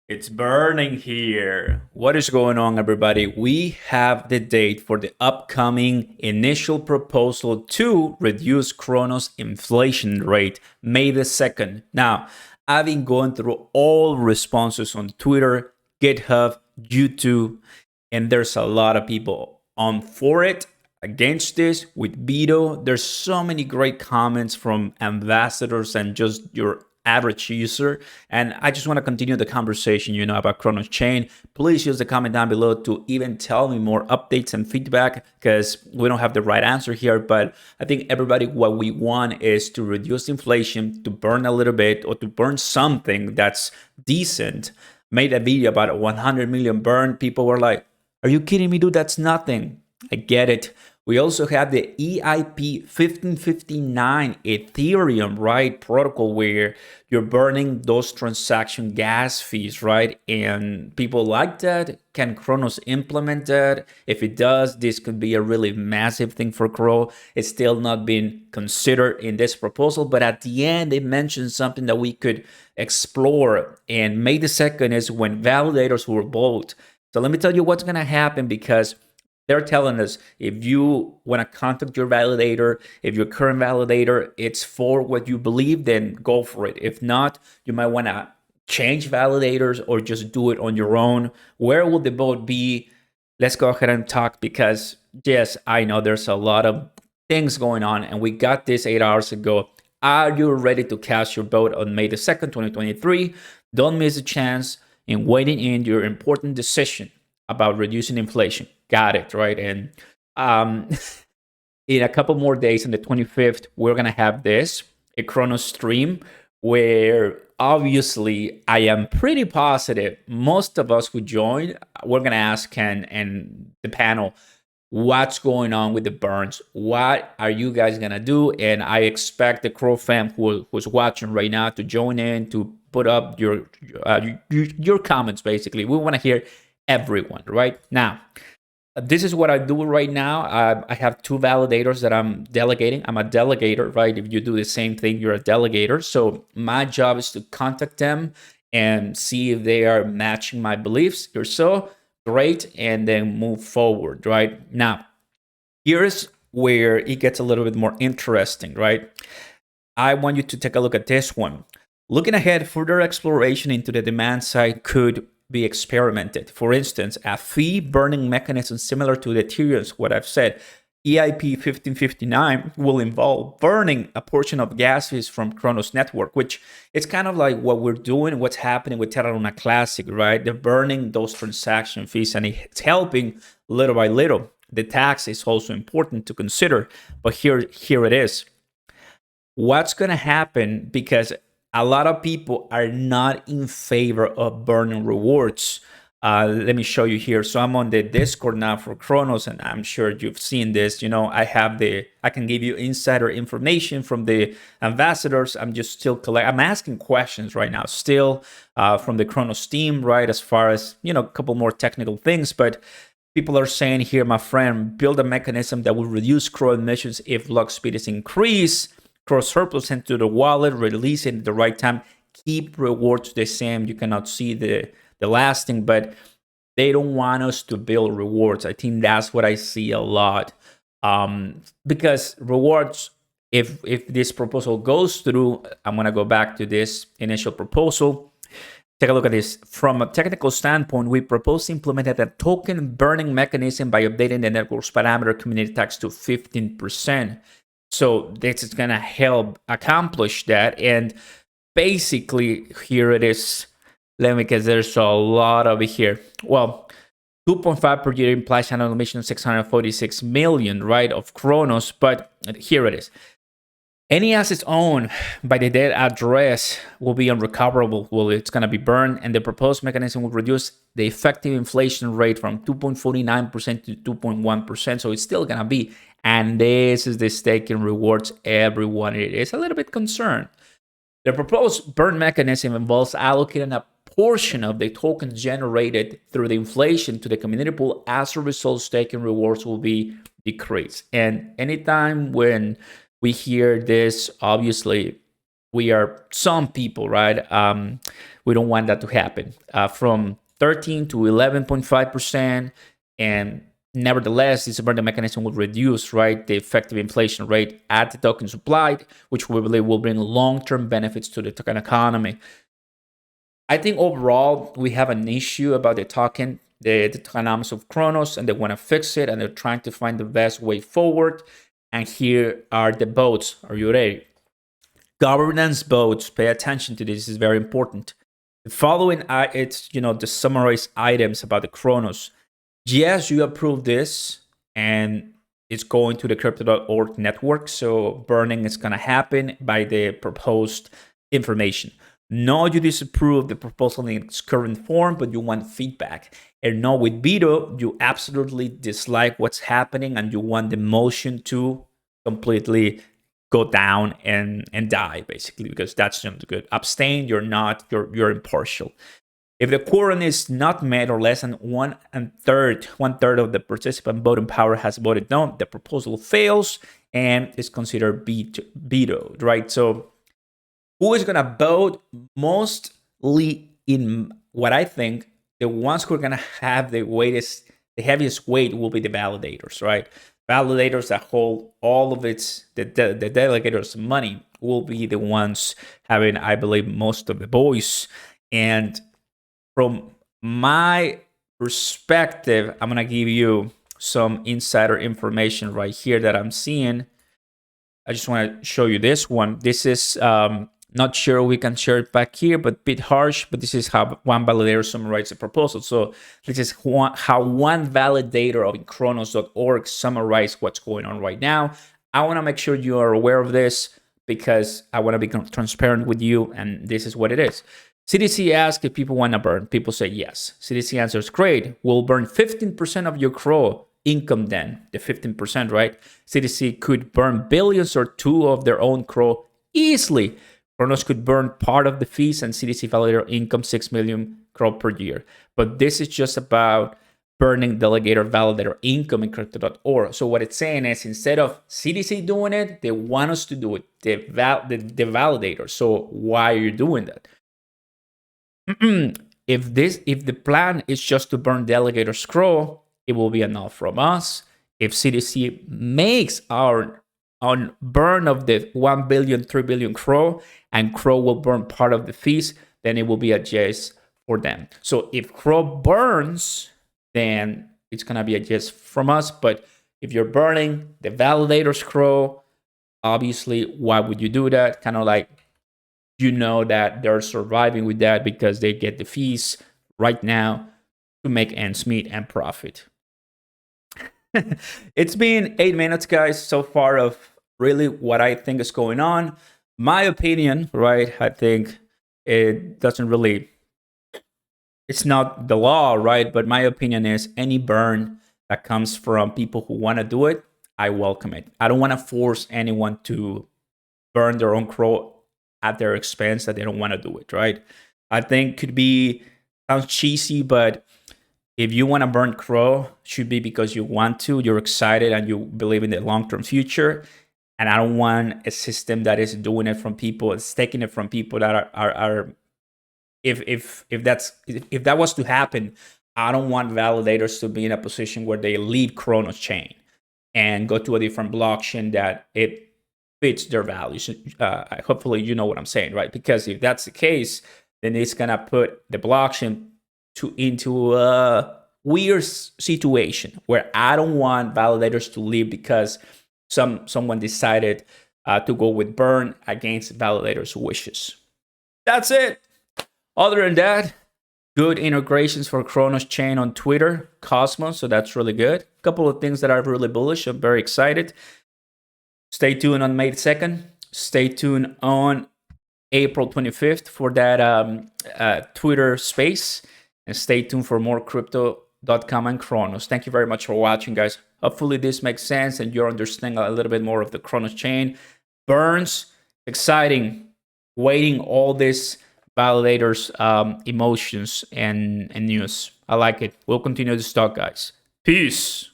It's burning here. What is going on, everybody? We have the date for the upcoming initial proposal to reduce Cronos inflation rate, May the 2nd. Now, I've been going through all responses on Twitter, GitHub, YouTube, and there's a lot of people on for it, against this, with veto. There's so many great comments from ambassadors and just your average user. And I just want to continue the conversation, about Cronos Chain. Please use the comment down below to even tell me more updates and feedback, because we don't have the right answer here. But I think everybody, what we want is to reduce inflation, to burn a little bit, or to burn something that's decent. Made a video about 100 million burn. People were like, are you kidding me, dude? That's nothing. I get it. We also have the EIP 1559 Ethereum, right, protocol, where you're burning those transaction gas fees, right? And people like that. Can Cronos implement that? If it does, this could be a really massive thing for CRO. It's still not been considered in this proposal, but at the end, they mentioned something that we could explore. And May the 2nd is when validators will vote. So let me tell you what's going to happen, because they're telling us if you want to contact your validator, if your current validator, it's for what you believe, then go for it. If not, you might want to change validators or just do it on your own. Where will the vote be? Let's go ahead and talk, because yes, I know there's a lot of things going on, and we got this 8 hours ago. Are you ready to cast your vote on May the 2nd, 2023? Don't miss a chance in weighing in your important decision about reducing inflation. Got it, right? And in a couple more days, on the 25th, we're going to have a Cronos stream, where obviously I am pretty positive most of us who join, we're going to ask Ken and the panel, what's going on with the burns? What are you guys going to do? And I expect the Crow fam who's watching right now to join in, to put up your comments, basically. We want to hear everyone, right? Now, this is what I do right now. I have two validators that I'm delegating. I'm a delegator, right? If you do the same thing, you're a delegator. So my job is to contact them and see if they are matching my beliefs. You're so great, and then move forward, right? Now, here's where it gets a little bit more interesting, right? I want you to take a look at this one. Looking ahead, further exploration into the demand side could be experimented. For instance, a fee burning mechanism similar to the Ethereum's, what I've said. EIP 1559 will involve burning a portion of gas fees from Cronos network, which it's kind of like what we're doing, what's happening with Terra Luna Classic, right? They're burning those transaction fees, and it's helping little by little. The tax is also important to consider, but here it is. What's going to happen, because a lot of people are not in favor of burning rewards. Let me show you here. So I'm on the Discord now for Cronos, and I'm sure you've seen this. I can give you insider information from the ambassadors. I'm just still I'm asking questions right now, still from the Cronos team, right? As far as, a couple more technical things, but people are saying here, my friend, build a mechanism that will reduce CRO emissions if block speed is increased. Cross surplus into the wallet, release it at the right time, keep rewards the same. You cannot see the last thing, but they don't want us to build rewards. I think that's what I see a lot, because rewards, if this proposal goes through, I'm going to go back to this initial proposal. Take a look at this. From a technical standpoint, we propose to implement a token burning mechanism by updating the network's parameter community tax to 15%. So this is going to help accomplish that. And basically, here it is. Because there's a lot of it here. Well, 2.5 per year implies annual emission 646 million, right, of Cronos. But here it is. Any assets owned by the debt address will be unrecoverable. Well, it's going to be burned, and the proposed mechanism will reduce the effective inflation rate from 2.49% to 2.1%. So it's still going to be. And this is the stake in rewards everyone is a little bit concerned. The proposed burn mechanism involves allocating a portion of the tokens generated through the inflation to the community pool. As a result, stake in rewards will be decreased. And anytime when we hear this, obviously, we are some people, right? We don't want that to happen. From 13 to 11.5%, and nevertheless, this burning mechanism will reduce, right, the effective inflation rate at the token supplied, which we believe will bring long-term benefits to the token economy. I think overall we have an issue about the token, the tokenomics of Cronos, and they want to fix it, and they're trying to find the best way forward. And here are the votes. Are you ready? Governance votes. Pay attention to this. This is very important. The following, it's the summarized items about the Cronos. Yes, you approve this, and it's going to the crypto.org network. So burning is going to happen by the proposed information. No, you disapprove the proposal in its current form, but you want feedback. And no, with veto, you absolutely dislike what's happening, and you want the motion to completely go down and die, basically, because that's not good. Abstain, you're you're impartial. If the quorum is not met, or less than one third of the participant voting power has voted no, the proposal fails and is considered vetoed, right? So who is going to vote mostly in what I think the ones who are going to have the heaviest weight will be the validators, right? Validators that hold all of the delegators' money will be the ones having, I believe, most of the voice. And from my perspective, I'm going to give you some insider information right here that I'm seeing. I just want to show you this one. This is not sure we can share it back here, but a bit harsh. But this is how one validator summarizes the proposal. So this is how one validator of Cronos.org summarizes what's going on right now. I want to make sure you are aware of this because I want to be transparent with you, and this is what it is. CDC asks if people want to burn. People say yes. CDC answers, great. We'll burn 15% of your CRO income then, the 15%, right? CDC could burn billions or two of their own CRO easily. Cronos could burn part of the fees, and CDC validator income 6 million CRO per year. But this is just about burning delegator validator income in crypto.org. So what it's saying is, instead of CDC doing it, they want us to do it, the validator. So why are you doing that? If the plan is just to burn delegator CRO, it will be enough from us. If CDC makes our on burn of the 1 billion, 3 billion CRO, and CRO will burn part of the fees, then it will be a yes for them. So if CRO burns, then it's going to be a yes from us. But if you're burning the validator's CRO, obviously, why would you do that? Kind of like, that they're surviving with that because they get the fees right now to make ends meet and profit. It's been 8 minutes, guys, so far of really what I think is going on. My opinion, right? I think it doesn't really, it's not the law, right? But my opinion is any burn that comes from people who want to do it, I welcome it. I don't want to force anyone to burn their own CRO at their expense that they don't want to do it, right? I think sounds cheesy, but if you want to burn CRO, should be because you want to, you're excited, and you believe in the long-term future. And I don't want a system that is doing it from people, it's taking it from people that are if that was to happen, I don't want validators to be in a position where they leave Cronos chain and go to a different blockchain that it fits their values. Hopefully you know what I'm saying, right? Because if that's the case, then it's gonna put the blockchain into a weird situation where I don't want validators to leave because someone decided to go with burn against validators' wishes. That's it. Other than that, good integrations for Cronos chain on Twitter, Cosmos, so that's really good. A couple of things that are really bullish. I'm very excited. Stay tuned on May 2nd. Stay tuned on April 25th for that Twitter space. And stay tuned for more crypto.com and Cronos. Thank you very much for watching, guys. Hopefully this makes sense and you're understanding a little bit more of the Cronos chain. Burns, exciting. Waiting all this validators, emotions and news. I like it. We'll continue this talk, guys. Peace.